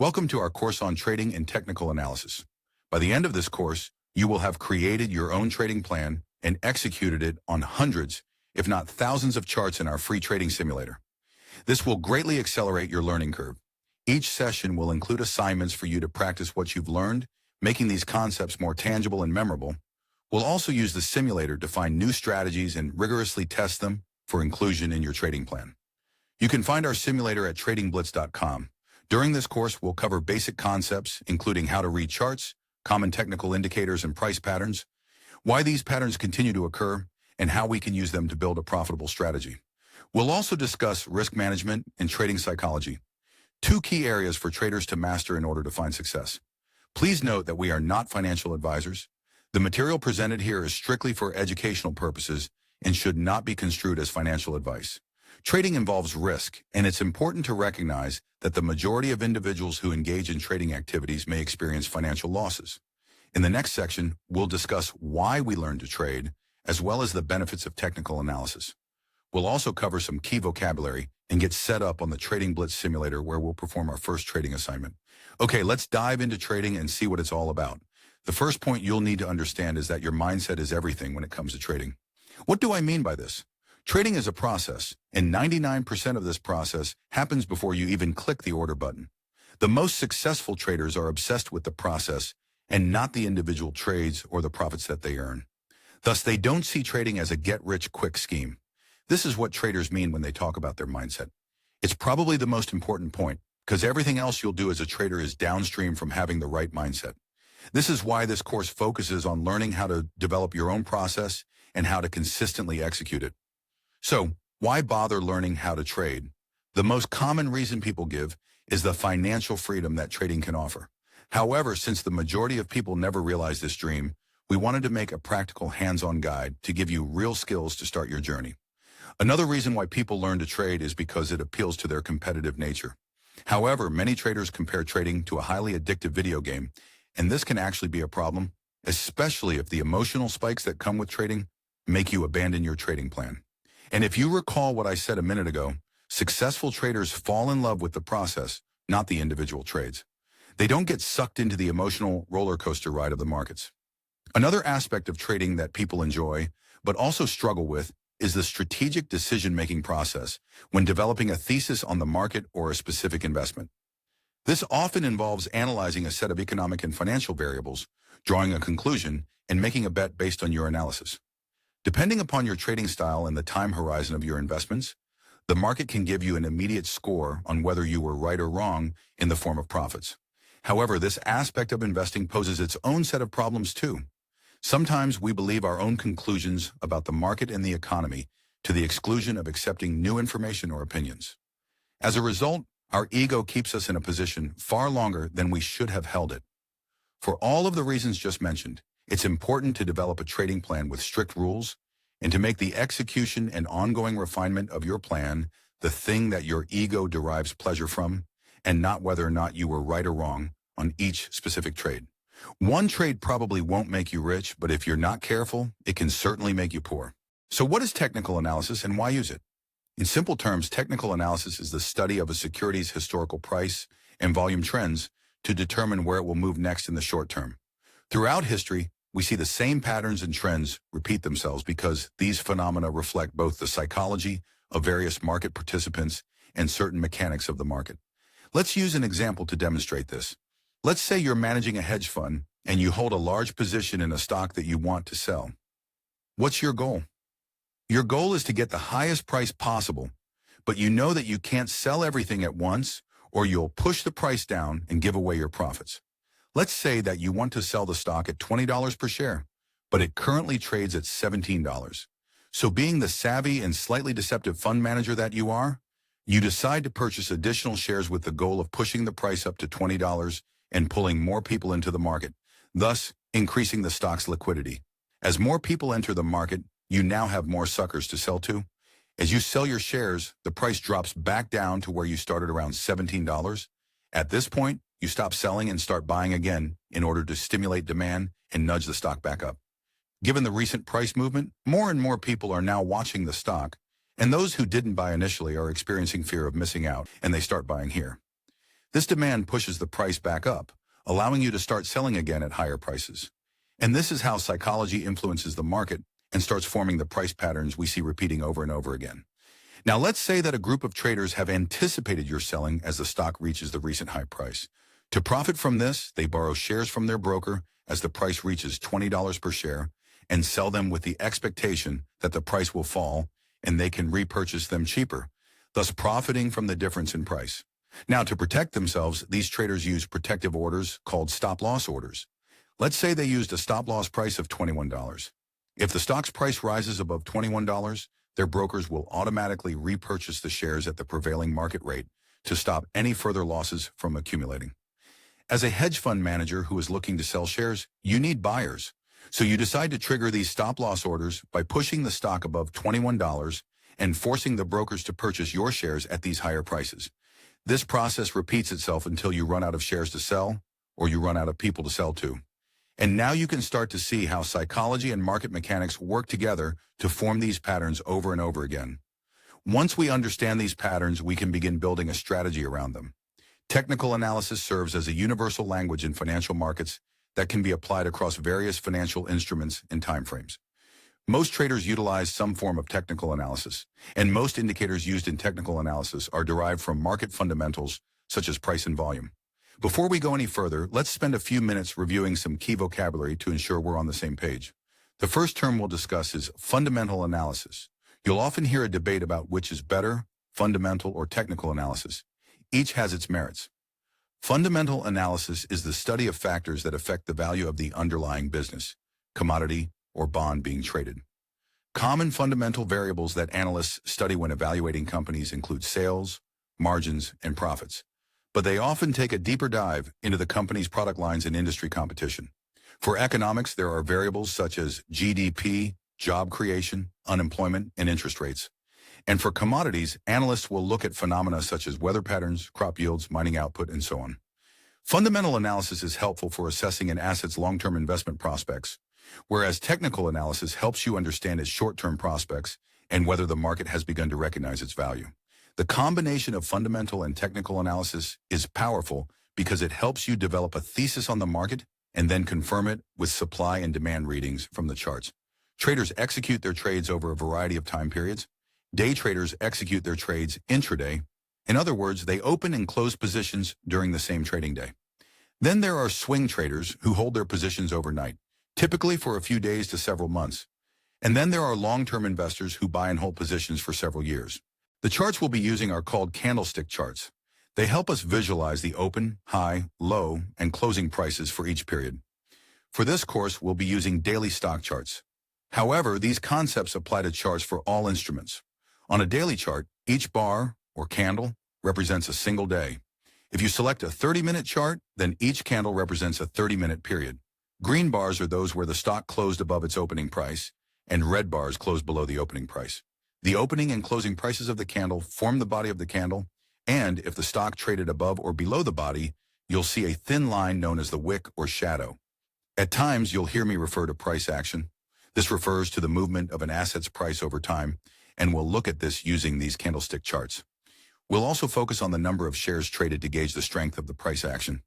Welcome to our course on trading and technical analysis. By the end of this course, you will have created your own trading plan and executed it on hundreds, if not thousands of charts in our free trading simulator. This will greatly accelerate your learning curve. Each session will include assignments for you to practice what you've learned, making these concepts more tangible and memorable. We'll also use the simulator to find new strategies and rigorously test them for inclusion in your trading plan. You can find our simulator at tradingblitz.com. During this course, we'll cover basic concepts, including how to read charts, common technical indicators and price patterns, why these patterns continue to occur, and how we can use them to build a profitable strategy. We'll also discuss risk management and trading psychology, two key areas for traders to master in order to find success. Please note that we are not financial advisors. The material presented here is strictly for educational purposes and should not be construed as financial advice. Trading involves risk, and it's important to recognize that the majority of individuals who engage in trading activities may experience financial losses. In the next section, we'll discuss why we learn to trade, as well as the benefits of technical analysis. We'll also cover some key vocabulary and get set up on the Trading Blitz simulator where we'll perform our first trading assignment. Okay, let's dive into trading and see what it's all about. The first point you'll need to understand is that your mindset is everything when it comes to trading. What do I mean by this? Trading is a process, and 99% of this process happens before you even click the order button. The most successful traders are obsessed with the process and not the individual trades or the profits that they earn. Thus, they don't see trading as a get-rich-quick scheme. This is what traders mean when they talk about their mindset. It's probably the most important point, because everything else you'll do as a trader is downstream from having the right mindset. This is why this course focuses on learning how to develop your own process and how to consistently execute it. So, why bother learning how to trade? The most common reason people give is the financial freedom that trading can offer. However, since the majority of people never realize this dream, we wanted to make a practical hands-on guide to give you real skills to start your journey. Another reason why people learn to trade is because it appeals to their competitive nature. However, many traders compare trading to a highly addictive video game, and this can actually be a problem, especially if the emotional spikes that come with trading make you abandon your trading plan. And if you recall what I said a minute ago, successful traders fall in love with the process, not the individual trades. They don't get sucked into the emotional roller coaster ride of the markets. Another aspect of trading that people enjoy, but also struggle with, is the strategic decision-making process when developing a thesis on the market or a specific investment. This often involves analyzing a set of economic and financial variables, drawing a conclusion, and making a bet based on your analysis. Depending upon your trading style and the time horizon of your investments, the market can give you an immediate score on whether you were right or wrong in the form of profits. However, this aspect of investing poses its own set of problems too. Sometimes we believe our own conclusions about the market and the economy to the exclusion of accepting new information or opinions. As a result, our ego keeps us in a position far longer than we should have held it. For all of the reasons just mentioned, it's important to develop a trading plan with strict rules and to make the execution and ongoing refinement of your plan the thing that your ego derives pleasure from, and not whether or not you were right or wrong on each specific trade. One trade probably won't make you rich, but if you're not careful, it can certainly make you poor. So what is technical analysis and why use it? In simple terms, technical analysis is the study of a security's historical price and volume trends to determine where it will move next in the short term. Throughout history, we see the same patterns and trends repeat themselves because these phenomena reflect both the psychology of various market participants and certain mechanics of the market. Let's use an example to demonstrate this. Let's say you're managing a hedge fund and you hold a large position in a stock that you want to sell. What's your goal? Your goal is to get the highest price possible, but you know that you can't sell everything at once or you'll push the price down and give away your profits. Let's say that you want to sell the stock at $20 per share, but it currently trades at $17. So being the savvy and slightly deceptive fund manager that you are, you decide to purchase additional shares with the goal of pushing the price up to $20 and pulling more people into the market, thus increasing the stock's liquidity. As more people enter the market, you now have more suckers to sell to. As you sell your shares, the price drops back down to where you started around $17. At this point, you stop selling and start buying again in order to stimulate demand and nudge the stock back up. Given the recent price movement, more and more people are now watching the stock, and those who didn't buy initially are experiencing fear of missing out, and they start buying here. This demand pushes the price back up, allowing you to start selling again at higher prices. And this is how psychology influences the market and starts forming the price patterns we see repeating over and over again. Now, let's say that a group of traders have anticipated your selling as the stock reaches the recent high price. To profit from this, they borrow shares from their broker as the price reaches $20 per share and sell them with the expectation that the price will fall and they can repurchase them cheaper, thus profiting from the difference in price. Now, to protect themselves, these traders use protective orders called stop-loss orders. Let's say they used a stop-loss price of $21. If the stock's price rises above $21, their brokers will automatically repurchase the shares at the prevailing market rate to stop any further losses from accumulating. As a hedge fund manager who is looking to sell shares, you need buyers. So you decide to trigger these stop-loss orders by pushing the stock above $21 and forcing the brokers to purchase your shares at these higher prices. This process repeats itself until you run out of shares to sell or you run out of people to sell to. And now you can start to see how psychology and market mechanics work together to form these patterns over and over again. Once we understand these patterns, we can begin building a strategy around them. Technical analysis serves as a universal language in financial markets that can be applied across various financial instruments and timeframes. Most traders utilize some form of technical analysis, and most indicators used in technical analysis are derived from market fundamentals such as price and volume. Before we go any further, let's spend a few minutes reviewing some key vocabulary to ensure we're on the same page. The first term we'll discuss is fundamental analysis. You'll often hear a debate about which is better, fundamental or technical analysis. Each has its merits. Fundamental analysis is the study of factors that affect the value of the underlying business, commodity, or bond being traded. Common fundamental variables that analysts study when evaluating companies include sales, margins, and profits. But they often take a deeper dive into the company's product lines and industry competition. For economics, there are variables such as GDP, job creation, unemployment, and interest rates. And for commodities, analysts will look at phenomena such as weather patterns, crop yields, mining output, and so on. Fundamental analysis is helpful for assessing an asset's long-term investment prospects, whereas technical analysis helps you understand its short-term prospects and whether the market has begun to recognize its value. The combination of fundamental and technical analysis is powerful because it helps you develop a thesis on the market and then confirm it with supply and demand readings from the charts. Traders execute their trades over a variety of time periods. Day traders execute their trades intraday. In other words, they open and close positions during the same trading day. Then there are swing traders who hold their positions overnight, typically for a few days to several months. And then there are long-term investors who buy and hold positions for several years. The charts we'll be using are called candlestick charts. They help us visualize the open, high, low, and closing prices for each period. For this course, we'll be using daily stock charts. However, these concepts apply to charts for all instruments. On a daily chart, each bar, or candle, represents a single day. If you select a 30-minute chart, then each candle represents a 30-minute period. Green bars are those where the stock closed above its opening price, and red bars close below the opening price. The opening and closing prices of the candle form the body of the candle, and if the stock traded above or below the body, you'll see a thin line known as the wick or shadow. At times, you'll hear me refer to price action. This refers to the movement of an asset's price over time, and we'll look at this using these candlestick charts. We'll also focus on the number of shares traded to gauge the strength of the price action.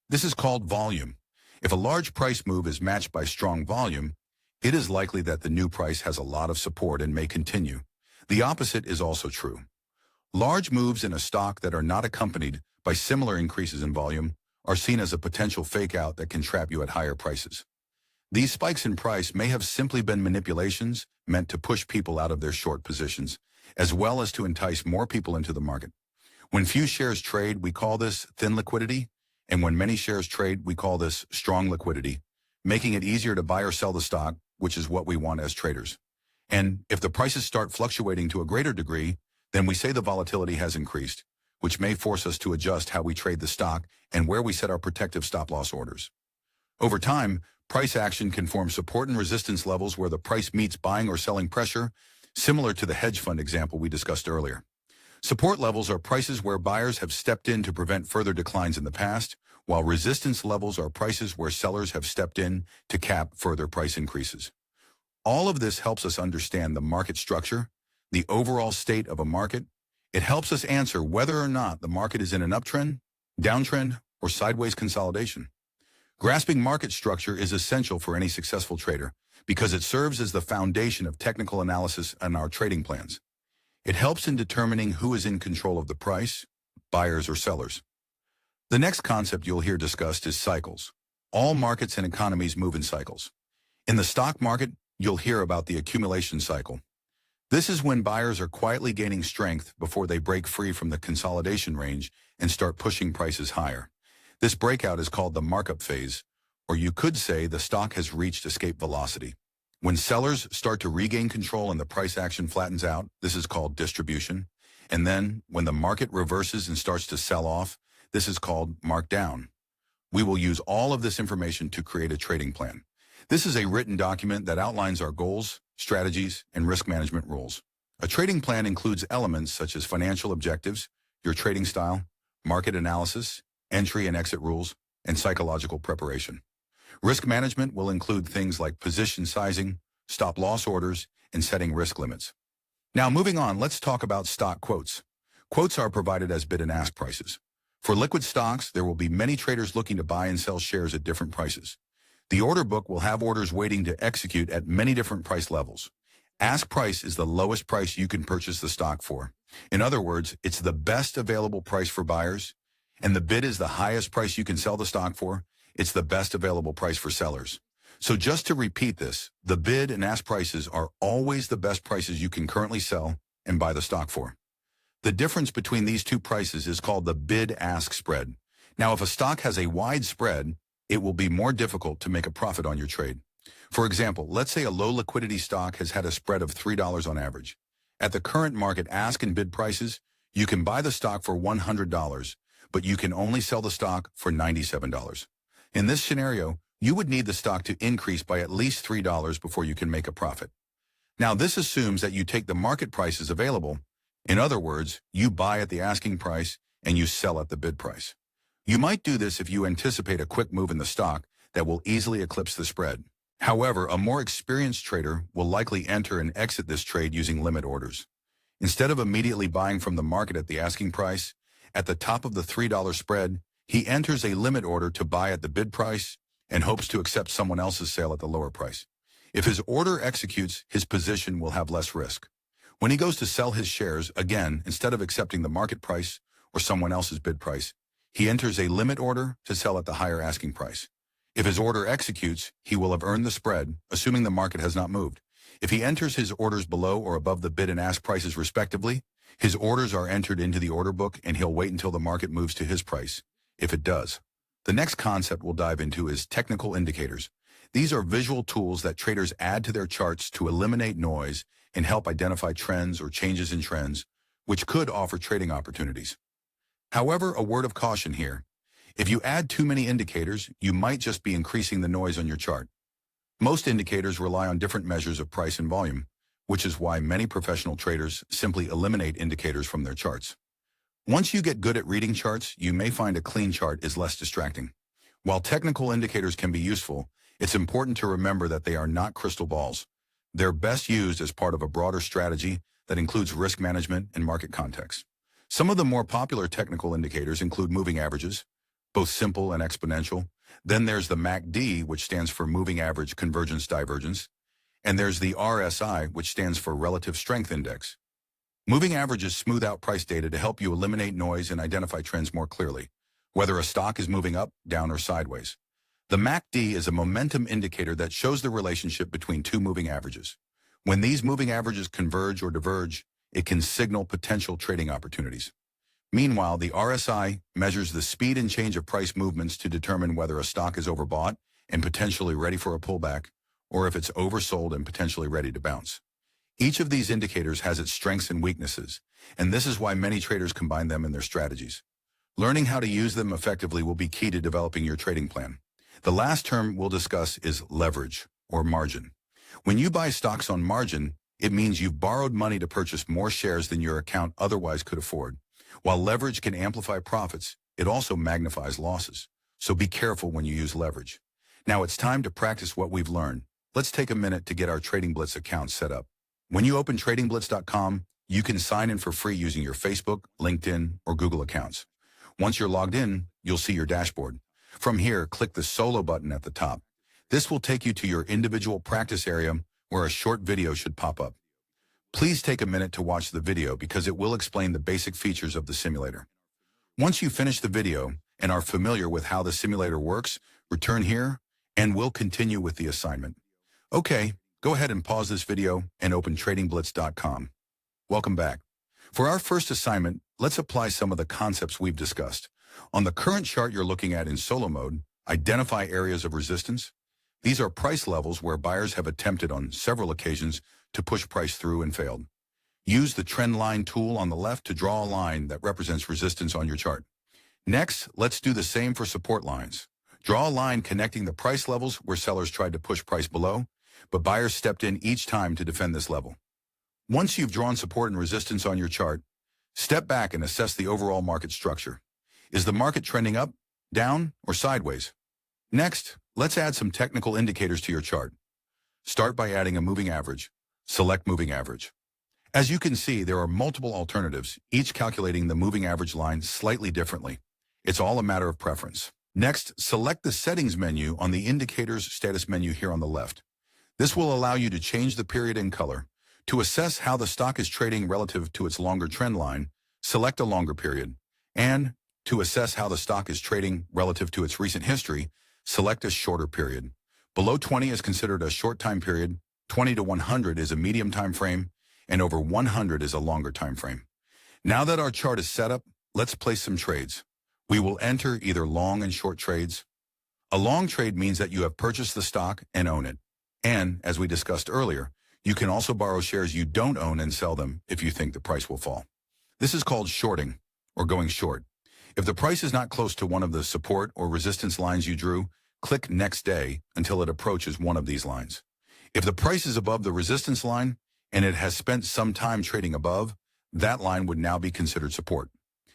This is called volume. If a large price move is matched by strong volume, it is likely that the new price has a lot of support and may continue. The opposite is also true. Large moves in a stock that are not accompanied by similar increases in volume are seen as a potential fake-out that can trap you at higher prices. These spikes in price may have simply been manipulations meant to push people out of their short positions, as well as to entice more people into the market. When few shares trade, we call this thin liquidity, and when many shares trade, we call this strong liquidity, making it easier to buy or sell the stock, which is what we want as traders. And if the prices start fluctuating to a greater degree, then we say the volatility has increased, which may force us to adjust how we trade the stock and where we set our protective stop-loss orders. Over time, price action can form support and resistance levels where the price meets buying or selling pressure, similar to the hedge fund example we discussed earlier. Support levels are prices where buyers have stepped in to prevent further declines in the past, while resistance levels are prices where sellers have stepped in to cap further price increases. All of this helps us understand the market structure, the overall state of a market. It helps us answer whether or not the market is in an uptrend downtrend, or sideways consolidation. Grasping market structure is essential for any successful trader because it serves as the foundation of technical analysis and our trading plans. It helps in determining who is in control of the price, buyers or sellers. The next concept you'll hear discussed is cycles. All markets and economies move in cycles. In the stock market, you'll hear about the accumulation cycle. This is when buyers are quietly gaining strength before they break free from the consolidation range and start pushing prices higher. This breakout is called the markup phase, or you could say the stock has reached escape velocity. When sellers start to regain control and the price action flattens out, this is called distribution. And then, when the market reverses and starts to sell off, this is called markdown. We will use all of this information to create a trading plan. This is a written document that outlines our goals, strategies, and risk management rules. A trading plan includes elements such as financial objectives, your trading style, market analysis, entry and exit rules, and psychological preparation. Risk management will include things like position sizing, stop-loss orders, and setting risk limits. Now moving on, let's talk about stock quotes. Quotes are provided as bid and ask prices. For liquid stocks, there will be many traders looking to buy and sell shares at different prices. The order book will have orders waiting to execute at many different price levels. Ask price is the lowest price you can purchase the stock for. In other words, it's the best available price for buyers, and the bid is the highest price you can sell the stock for. It's the best available price for sellers. So just to repeat this, the bid and ask prices are always the best prices you can currently sell and buy the stock for. The difference between these two prices is called the bid-ask spread. Now, if a stock has a wide spread, it will be more difficult to make a profit on your trade. For example, let's say a low liquidity stock has had a spread of $3 on average. At the current market ask and bid prices, you can buy the stock for $100, but you can only sell the stock for $97. In this scenario, you would need the stock to increase by at least $3 before you can make a profit. Now, this assumes that you take the market prices available. In other words, you buy at the asking price and you sell at the bid price. You might do this if you anticipate a quick move in the stock that will easily eclipse the spread. However, a more experienced trader will likely enter and exit this trade using limit orders. Instead of immediately buying from the market at the asking price, at the top of the $3 spread, he enters a limit order to buy at the bid price and hopes to accept someone else's sale at the lower price. If his order executes, his position will have less risk. When he goes to sell his shares, again, instead of accepting the market price or someone else's bid price, he enters a limit order to sell at the higher asking price. If his order executes, he will have earned the spread, assuming the market has not moved. If he enters his orders below or above the bid and ask prices respectively, his orders are entered into the order book and he'll wait until the market moves to his price, if it does. The next concept we'll dive into is technical indicators. These are visual tools that traders add to their charts to eliminate noise and help identify trends or changes in trends, which could offer trading opportunities. However, a word of caution here. If you add too many indicators, you might just be increasing the noise on your chart. Most indicators rely on different measures of price and volume, which is why many professional traders simply eliminate indicators from their charts. Once you get good at reading charts, you may find a clean chart is less distracting. While technical indicators can be useful, it's important to remember that they are not crystal balls. They're best used as part of a broader strategy that includes risk management and market context. Some of the more popular technical indicators include moving averages, both simple and exponential. Then there's the MACD, which stands for Moving Average Convergence Divergence. And there's the RSI, which stands for Relative Strength Index. Moving averages smooth out price data to help you eliminate noise and identify trends more clearly, whether a stock is moving up, down, or sideways. The MACD is a momentum indicator that shows the relationship between two moving averages. When these moving averages converge or diverge, it can signal potential trading opportunities. Meanwhile, the RSI measures the speed and change of price movements to determine whether a stock is overbought and potentially ready for a pullback, or if it's oversold and potentially ready to bounce. Each of these indicators has its strengths and weaknesses, and this is why many traders combine them in their strategies. Learning how to use them effectively will be key to developing your trading plan. The last term we'll discuss is leverage, or margin. When you buy stocks on margin, it means you've borrowed money to purchase more shares than your account otherwise could afford. While leverage can amplify profits, it also magnifies losses. So be careful when you use leverage. Now it's time to practice what we've learned. Let's take a minute to get our Trading Blitz account set up. When you open TradingBlitz.com, you can sign in for free using your Facebook, LinkedIn, or Google accounts. Once you're logged in, you'll see your dashboard. From here, click the Solo button at the top. This will take you to your individual practice area where a short video should pop up. Please take a minute to watch the video because it will explain the basic features of the simulator. Once you finish the video and are familiar with how the simulator works, return here and we'll continue with the assignment. Okay, go ahead and pause this video and open TradingBlitz.com. Welcome back. For our first assignment, let's apply some of the concepts we've discussed. On the current chart you're looking at in solo mode, identify areas of resistance. These are price levels where buyers have attempted on several occasions to push price through and failed. Use the trend line tool on the left to draw a line that represents resistance on your chart. Next, let's do the same for support lines. Draw a line connecting the price levels where sellers tried to push price below, but buyers stepped in each time to defend this level. Once you've drawn support and resistance on your chart, step back and assess the overall market structure. Is the market trending up, down, or sideways? Next, let's add some technical indicators to your chart. Start by adding a moving average. Select moving average. As you can see, there are multiple alternatives, each calculating the moving average line slightly differently. It's all a matter of preference. Next, select the Settings menu on the Indicators status menu here on the left. This will allow you to change the period and color. To assess how the stock is trading relative to its longer trend line, select a longer period. And to assess how the stock is trading relative to its recent history, select a shorter period. Below 20 is considered a short time period, 20 to 100 is a medium time frame, and over 100 is a longer time frame. Now that our chart is set up, let's place some trades. We will enter either long and short trades. A long trade means that you have purchased the stock and own it. And, as we discussed earlier, you can also borrow shares you don't own and sell them if you think the price will fall. This is called shorting, or going short. If the price is not close to one of the support or resistance lines you drew, click Next Day until it approaches one of these lines. If the price is above the resistance line and it has spent some time trading above, that line would now be considered support.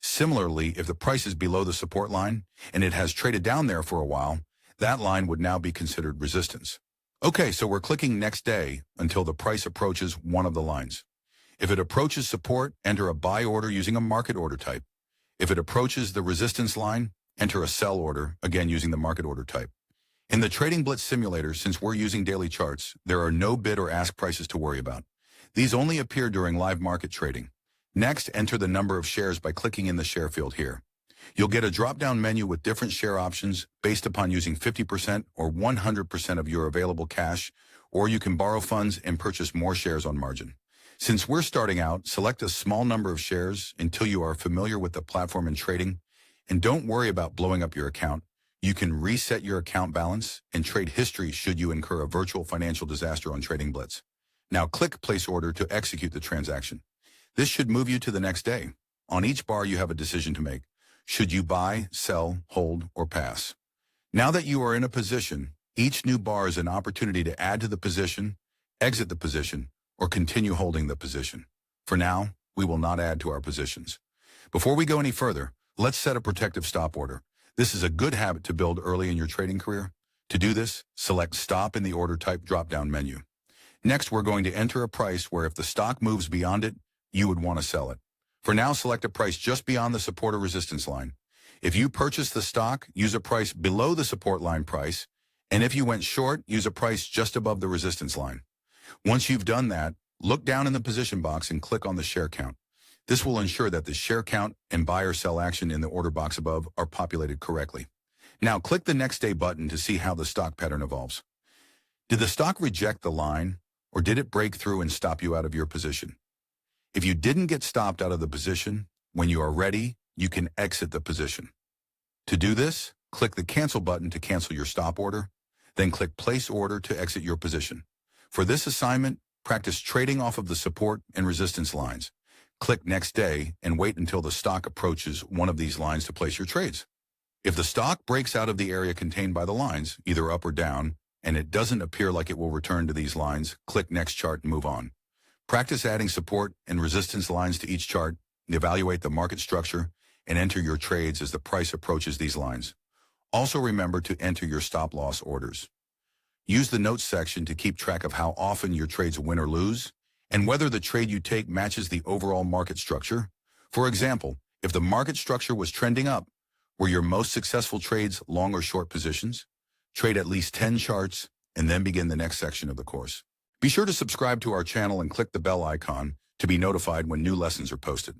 Similarly, if the price is below the support line and it has traded down there for a while, that line would now be considered resistance. Okay, so we're clicking Next Day until the price approaches one of the lines. If it approaches support, enter a buy order using a market order type. If it approaches the resistance line, enter a sell order, again using the market order type. In the Trading Blitz simulator, since we're using daily charts, there are no bid or ask prices to worry about. These only appear during live market trading. Next, enter the number of shares by clicking in the share field here. You'll get a drop-down menu with different share options based upon using 50% or 100% of your available cash, or you can borrow funds and purchase more shares on margin. Since we're starting out, select a small number of shares until you are familiar with the platform and trading, and don't worry about blowing up your account. You can reset your account balance and trade history should you incur a virtual financial disaster on Trading Blitz. Now click Place Order to execute the transaction. This should move you to the next day. On each bar, you have a decision to make. Should you buy, sell, hold, or pass? Now that you are in a position, each new bar is an opportunity to add to the position, exit the position, or continue holding the position. For now, we will not add to our positions. Before we go any further, let's set a protective stop order. This is a good habit to build early in your trading career. To do this, select Stop in the Order Type drop-down menu. Next, we're going to enter a price where if the stock moves beyond it, you would want to sell it. For now, select a price just beyond the support or resistance line. If you purchase the stock, use a price below the support line price, and if you went short, use a price just above the resistance line. Once you've done that, look down in the position box and click on the share count. This will ensure that the share count and buy or sell action in the order box above are populated correctly. Now click the Next Day button to see how the stock pattern evolves. Did the stock reject the line, or did it break through and stop you out of your position? If you didn't get stopped out of the position, when you are ready, you can exit the position. To do this, click the Cancel button to cancel your stop order, then click Place Order to exit your position. For this assignment, practice trading off of the support and resistance lines. Click Next Day and wait until the stock approaches one of these lines to place your trades. If the stock breaks out of the area contained by the lines, either up or down, and it doesn't appear like it will return to these lines, click Next Chart and move on. Practice adding support and resistance lines to each chart, evaluate the market structure, and enter your trades as the price approaches these lines. Also remember to enter your stop-loss orders. Use the Notes section to keep track of how often your trades win or lose, and whether the trade you take matches the overall market structure. For example, If the market structure was trending up, were your most successful trades long or short positions? Trade at least 10 charts and then begin the next section of the course. Be sure to subscribe to our channel and click the bell icon to be notified when new lessons are posted.